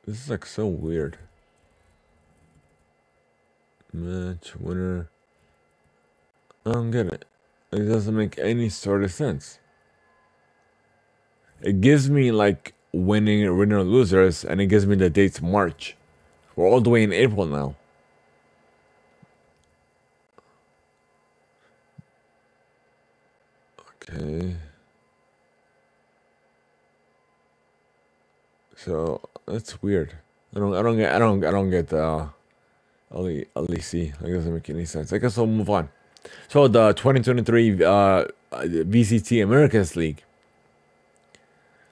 This is like so weird. Match winner. I don't get it. It doesn't make any sort of sense. It gives me like winning or losers, and it gives me the dates March. We're all the way in April now. Okay. So that's weird. I don't get the LEC. It doesn't make any sense. I guess I'll move on. So the 2023 VCT Americas League.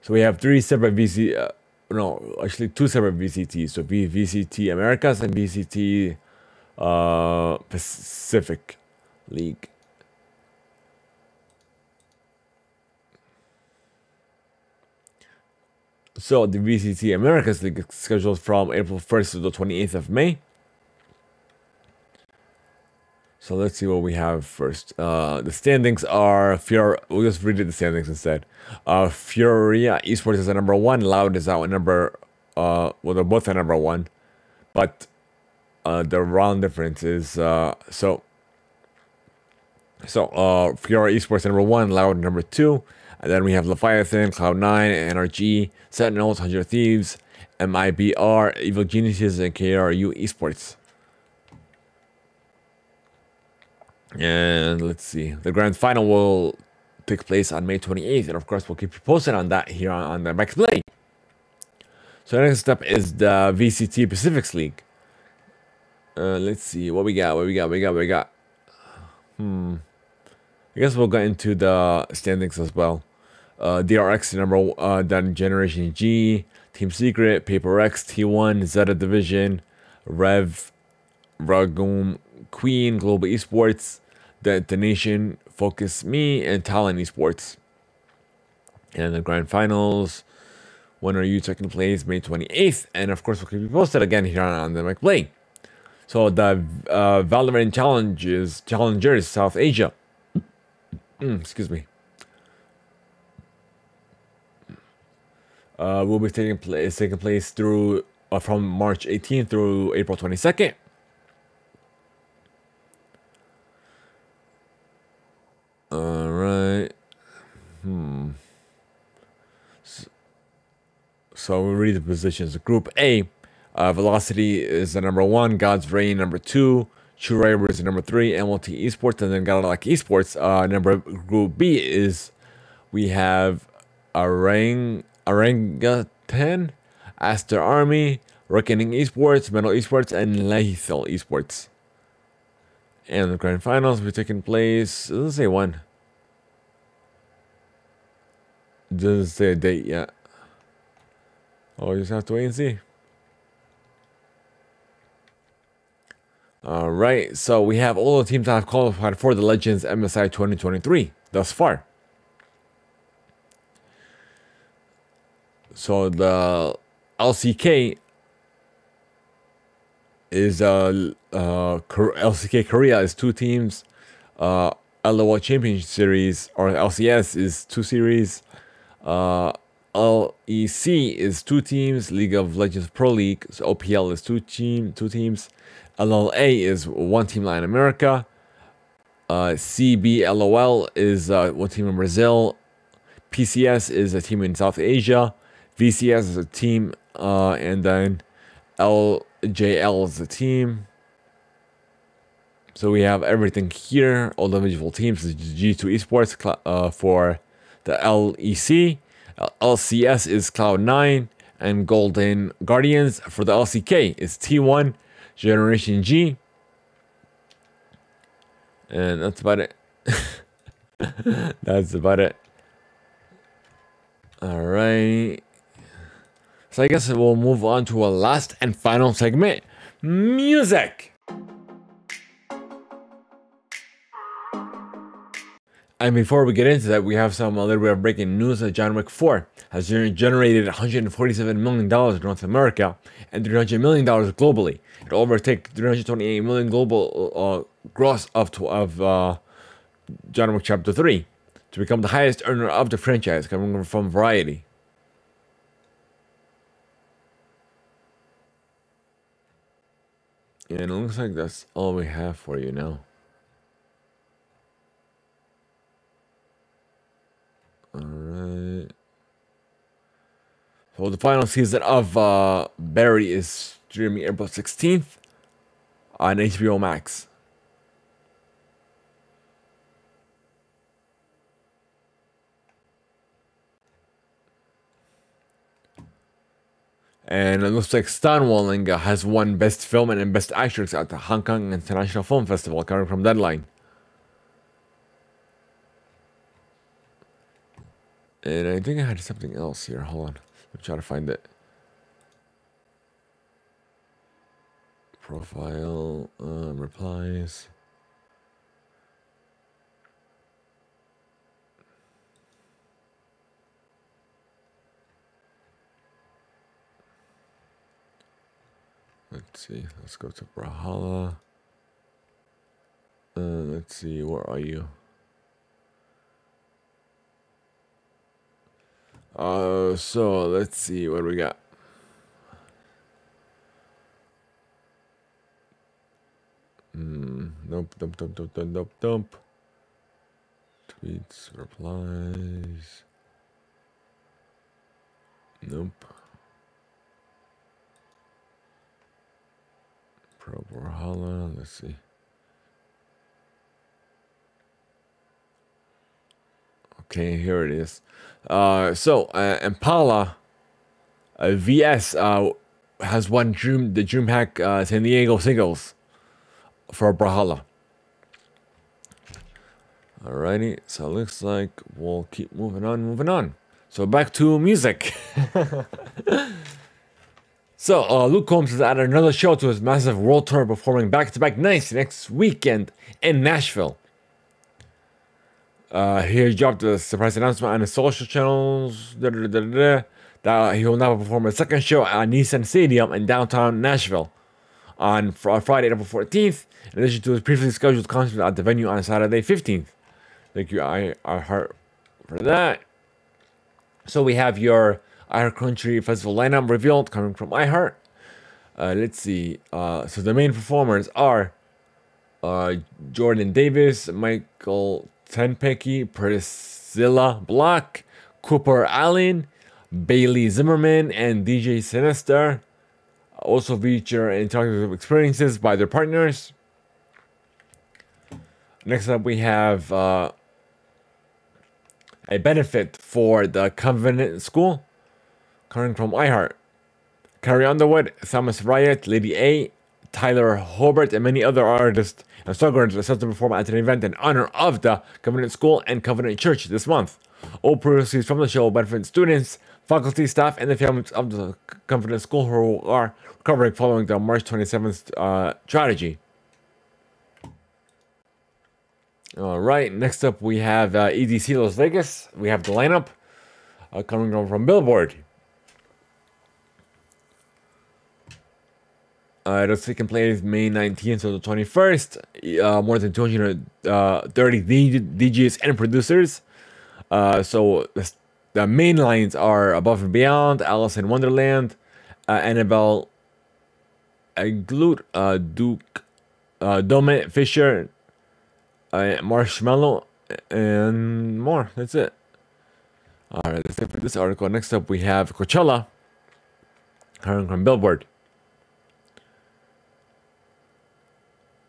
So we have 3 separate two separate VCTs. So VCT Americas and VCT Pacific League. So the VCT Americas League is scheduled from April 1st to the 28th of May. So let's see what we have first. The standings are we'll just read the standings instead. Furia Esports is at number 1. Loud is at number well, they're both at number 1, but the round difference is Furia Esports number 1, Loud number 2, and then we have Leviathan, Cloud9, NRG, Sentinels, 100 Thieves, MIBR, Evil Geniuses, and KRU Esports. And let's see, the grand final will take place on May 28th, and of course we'll keep you posted on that here on the Theimpactplay. So the next step is the VCT Pacifics League. Let's see what we got. I guess we'll get into the standings as well. DRX number then Generation G, Team Secret, Paper X, T1, Zeta Division, Rev, Ragum, Queen, Global Esports, Detonation, Focus Me, and Talent Esports. And the grand finals, when are you taking place? May 28th, and of course we'll keep you posted again here on the Theimpactplay. So the Valorant Challengers South Asia. Excuse me. Will be taking place through from March 18th through April 22nd. All right. So we'll read the positions. Group A, Velocity is the number 1, God's Reign number 2, True Rider is number 3, MLT Esports, and then Galaxy Esports. Group B is we have Orangutan, Aster Army, Reckoning Esports, Metal Esports, and Lethal Esports. And the grand finals will be taking place. It doesn't say when. It doesn't say a date yet. Oh, you just have to wait and see. Alright, so we have all the teams that have qualified for the Legends MSI 2023 thus far. So the LCK is LCK Korea is 2 teams. LOL Championship Series or LCS is 2 series. LEC is 2 teams. League of Legends Pro League, so OPL is 2 teams. LLA is 1 team Latin America. CBLOL is 1 team in Brazil. PCS is a team in South Asia. VCS is a team, and then LJL is a team. So we have everything here, all the individual teams. G2 Esports for the LEC. LCS is Cloud9, and Golden Guardians for the LCK is T1, Generation G. And that's about it. That's about it. Alright. So I guess we'll move on to a last and final segment. Music! And before we get into that, we have a little bit of breaking news that John Wick 4 has generated $147 million in North America and $300 million globally. It will overtake $328 million global gross of John Wick Chapter 3 to become the highest earner of the franchise, coming from Variety. And it looks like that's all we have for you now. Alright. So the final season of Barry is streaming April 16th on HBO Max. And it looks like Stonewalling has won Best Film and Best Actress at the Hong Kong International Film Festival, coming from Deadline. And I think I had something else here. Hold on. Let me try to find it. Profile, replies. Let's see. Let's go to Brawlhalla. Let's see. Where are you? So let's see what we got. Nope. Tweets, replies. Nope. Pro Brawlhalla. Let's see. Okay, here it is. So Impala VS has won the DreamHack San Diego singles for Brawlhalla. Alrighty, so it looks like we'll keep moving on. So back to music. So Luke Combs has added another show to his massive world tour, performing back-to-back nights next weekend in Nashville. He dropped a surprise announcement on his social channels that he will now perform a second show at Nissan Stadium in downtown Nashville on Friday, April 14th, in addition to his previously scheduled concert at the venue on Saturday 15th. Thank you, iHeart, for that. So we have your iHeart Country Festival lineup revealed coming from iHeart. Let's see. So the main performers are Jordan Davis, Michael Theimpactplay, Priscilla Block, Cooper Allen, Bailey Zimmerman, and DJ Sinister. Also feature interactive experiences by their partners. Next up, we have a benefit for the Covenant School coming from iHeart. Carrie Underwood, Thomas Riot, Lady A, Tyler Hobart, and many other artists and songwriters are set to perform at an event in honor of the Covenant School and Covenant Church this month. All proceeds from the show will benefit students, faculty, staff, and the families of the Covenant School who are recovering following the March 27th tragedy. All right, next up we have EDC Las Vegas. We have the lineup coming from Billboard. It's taking place May 19th to the 21st. More than 230 DJs and producers. So the main lines are Above and Beyond, Alice in Wonderland, Annabelle Aglut, Duke, Domet Fisher, Marshmallow, and more. That's it. Alright, that's it for this article. Next up, we have Coachella, coming from Billboard.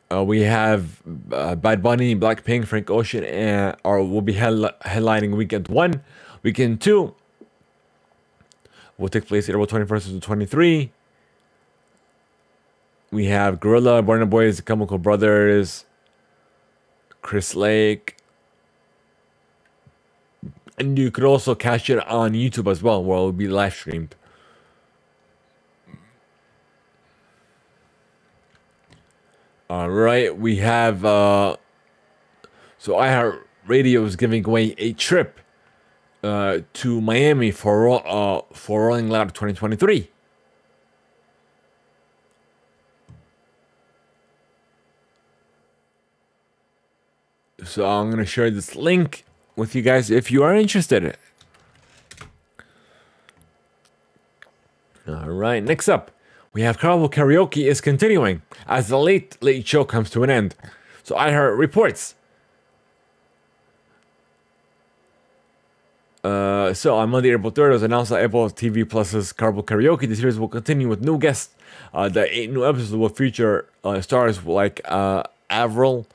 We have Bad Bunny, Blackpink, Frank Ocean, and will be headlining weekend 1. Weekend 2 will take place April 21st to 23. We have Gorilla, Burna Boys, Chemical Brothers, Chris Lake, and you could also catch it on YouTube as well, where it will be live streamed. All right, we have so iHeartRadio is giving away a trip to Miami for Rolling Loud 2023. So I'm gonna share this link with you guys if you are interested. All right, next up, we have Carnival Karaoke is continuing as the Late Late Show comes to an end. So iHeart reports. So on Monday, April 3rd, it was announced that Apple TV Plus's Carnival Karaoke, the series will continue with new guests. The 8 new episodes will feature stars like Avril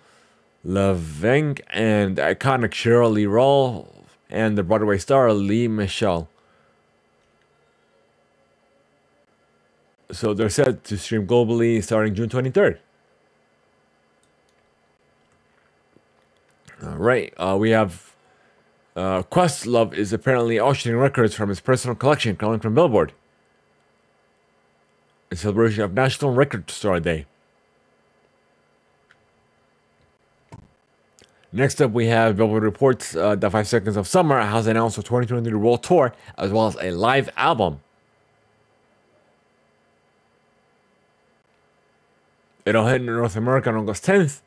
Lavigne and iconic Shirley Roll and the Broadway star Lee Michelle. So they're set to stream globally starting June 23rd. All right, we have Questlove is apparently auctioning records from his personal collection coming from Billboard in celebration of National Record Store Day. Next up, we have Billboard reports that 5 Seconds of Summer has announced a 2023 World Tour as well as a live album. It'll hit in North America on August 10th,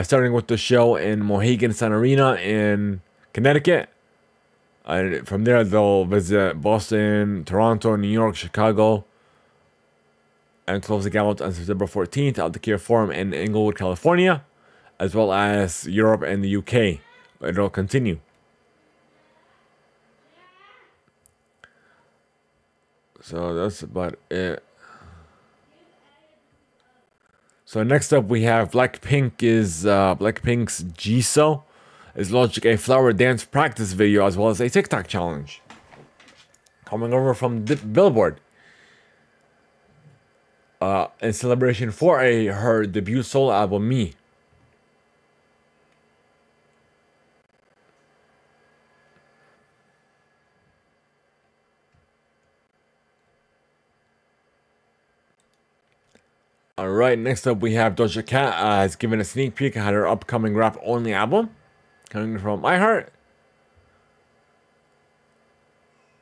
starting with the show in Mohegan Sun Arena in Connecticut. From there, they'll visit Boston, Toronto, New York, Chicago, and close the gala on September 14th at the Kia Forum in Inglewood, California, as well as Europe and the UK. It'll continue. So that's about it. So next up we have Blackpink's Jisoo is launching a flower dance practice video as well as a TikTok challenge. Coming over from Billboard. In celebration for her debut solo album, Me. Alright, next up we have Doja Cat has given a sneak peek at her upcoming rap-only album, coming from iHeart.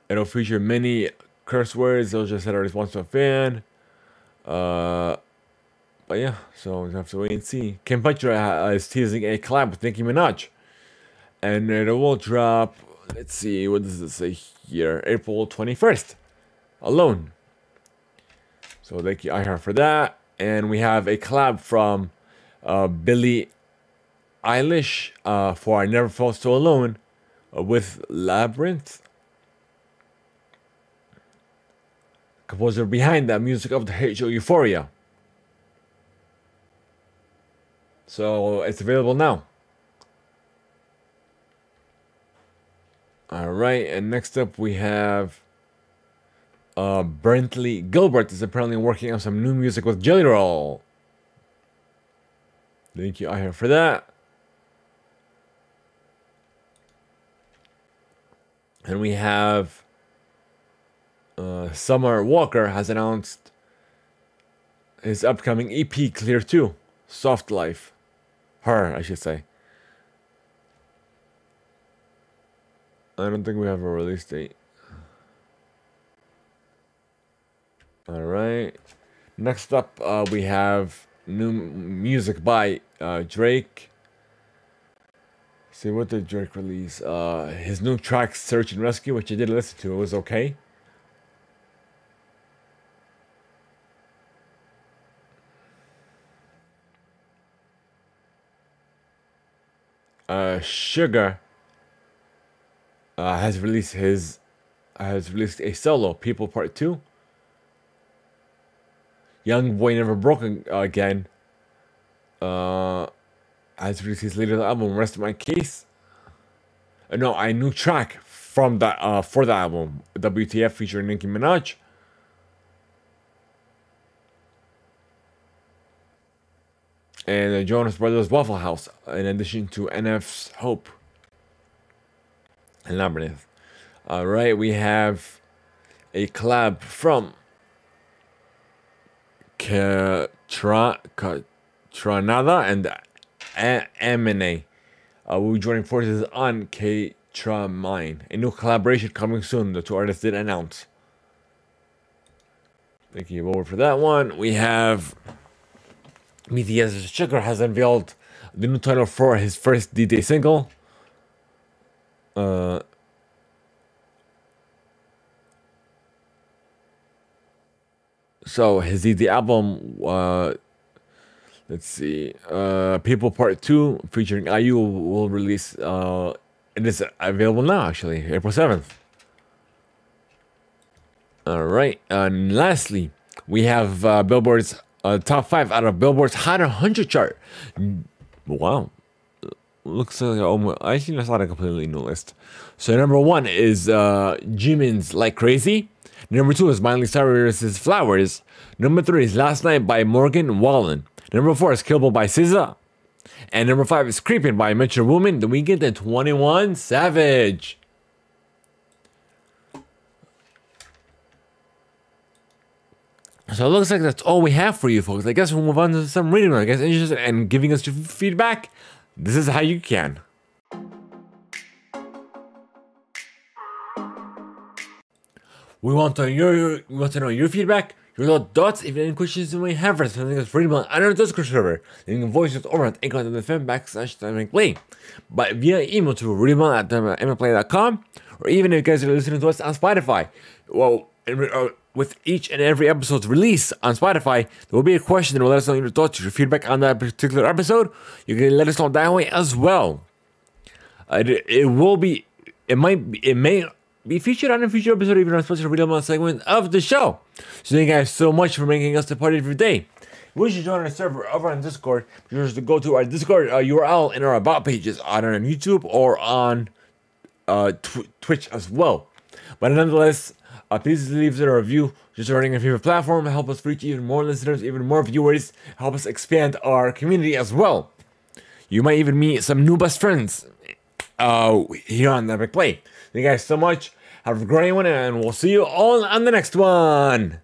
It'll feature many curse words. Doja said her response to a fan. But yeah, so we have to wait and see. Kim Petras is teasing a collab with Nicki Minaj. And it will drop, let's see, what does it say here? April 21st. Alone. So thank you, iHeart, for that. And we have a collab from Billie Eilish for I Never Felt So Alone with Labyrinth. Composer behind that music of the hit show Euphoria. So it's available now. Alright, and next up we have Brantley Gilbert is apparently working on some new music with Jelly Roll. Thank you, iHeart, for that. And we have Summer Walker has announced his upcoming EP, Clear 2, Soft Life. Her, I should say. I don't think we have a release date. Alright. Next up, we have new music by Drake. See, what did Drake release? His new track, Search and Rescue, which I did listen to. It was okay. Sugar has released a solo, People Part 2. Young Boy Never Broken Again has released his latest album, Rest My Case. No, a new track from that for the album, WTF, featuring Nicki Minaj. And the Jonas Brothers Waffle House, in addition to NF's Hope and Labyrinth. Alright, we have a collab from Tranada and Emine. We'll be joining forces on K-Tra-Mine. A new collaboration coming soon, the two artists did announce. Thank you over for that one. We have BTS's Sugar has unveiled the new title for his first D-Day single. So his D-Day album, let's see, People Part 2 featuring IU will release, it is available now actually, April 7th. Alright, and lastly, we have Billboard's top 5 out of Billboard's Hot 100 chart. Wow. Looks like I think that's not a completely new list. So number 1 is Jimin's Like Crazy. Number 2 is Miley Cyrus's Flowers. Number 3 is Last Night by Morgan Wallen. Number 4 is Kill by SZA. And number 5 is Creepin' by Metro Woman, The Weeknd, and 21 Savage. So it looks like that's all we have for you folks. I guess we'll move on to some reading. I guess interested and giving us your feedback. this is how you can. We want to know your feedback, your thoughts, if any questions you may have for something that's readable on our Discord server. Then you can voice it over at Theimpactplay but via email to readable@Theimpactplay.com, or even if you guys are listening to us on Spotify. Well, with each and every episode's release on Spotify, there will be a question that will let us know your thoughts, your feedback on that particular episode. You can let us know that way as well. It may be featured on a future episode, even on a special readable segment of the show. So thank you guys so much for making us a part of your day. If you wish to join our server over on Discord, be sure to go to our Discord URL in our About pages, either on YouTube or on Twitch as well. But nonetheless, please leave a review, just running a favorite platform, help us reach even more listeners, even more viewers, help us expand our community as well. You might even meet some new best friends here on Theimpactplay. Thank you guys so much. Have a great one, and we'll see you all on the next one.